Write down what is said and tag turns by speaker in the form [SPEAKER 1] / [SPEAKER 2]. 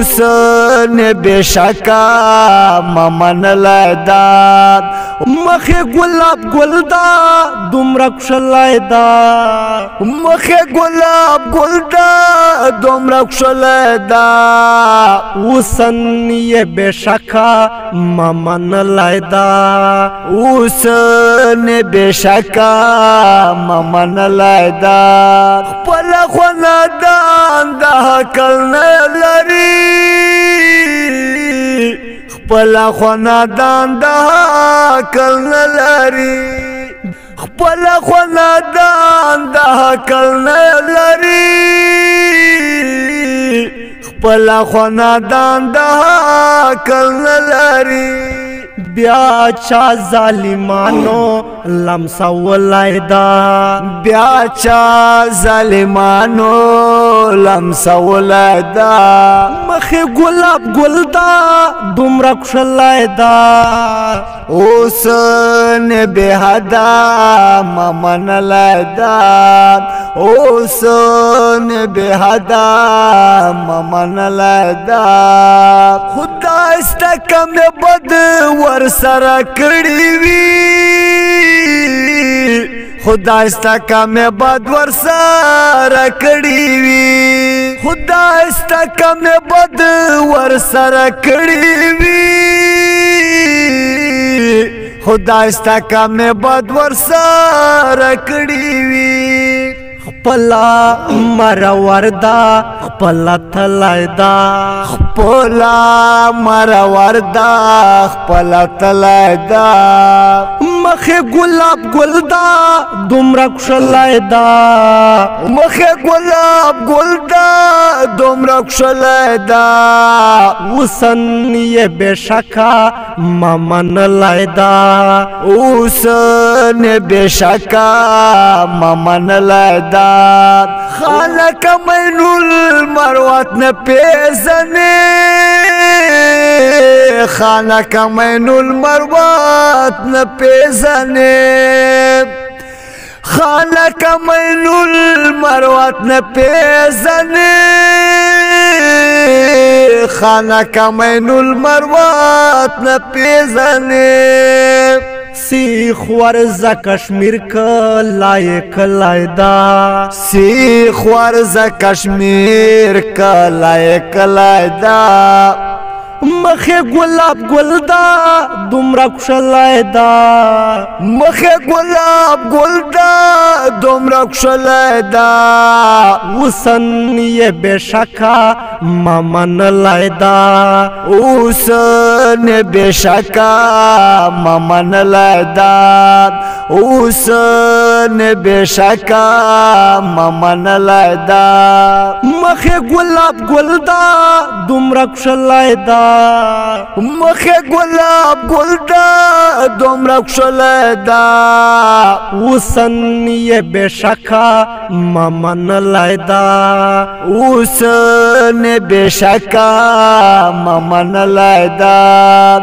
[SPEAKER 1] اوسن بشکا ممن لایدا مخه گلاب گلدا دومره کشلایدا مخه گلاب گلدا دومره کشلایدا اوسن بشکا ممن لایدا اوسن بشکا ممن لایدا خپل خاندان د حقل نه لري خپل خاندان د حقل نه لري خپل خاندان د حقل نه لري خپل خاندان د حقل نه لري بیا چا ظالمانو لمسولایدا بیا چا ظالمانو لمسولایدا مخه گلاب گلدا دومره کشلایدا اوسن بهدا ممن لایدا اوسن بهدا ممن لایدا خدا استکم بد ور سره کړی وی خدا استکا میں بد ور سره کړی وی خدا استکا میں بد ور سره کړی وی خدا استکا میں بد ور سره کړی وی خپلا مر وردا خپلا تلایدا خپلا مر وردا خپلا تلایدا مخه گلاب گلدا دومره کشلایدا مخه گلاب گلدا دومره کشلایدا اوسن بشکا ممن لایدا اوسن بشکا ممن لایدا خالق مین المروت نه پیزنه خالق مین المروت نه پیزنه خالق مین المروت نه پیزنه خالق مین المروت نه پیزنه سیخ ورزا کشمیر کا لائق لائدا سیخ ورزا کشمیر کا لائق لائدا مخه گلاب گلدا دومره کشلایدا مخه گلاب گلدا دومره کشلایدا اوسن بشکا ممن لایدا اوسن بشکا ممن لایدا اوسن بشکا ممن لایدا مخه گلاب گلدا دومره کشلایدا مخه گلاب گلدا دومره کشلایدا اوسن بشکا ممن لایدا اوسن بشکا ممن لایدا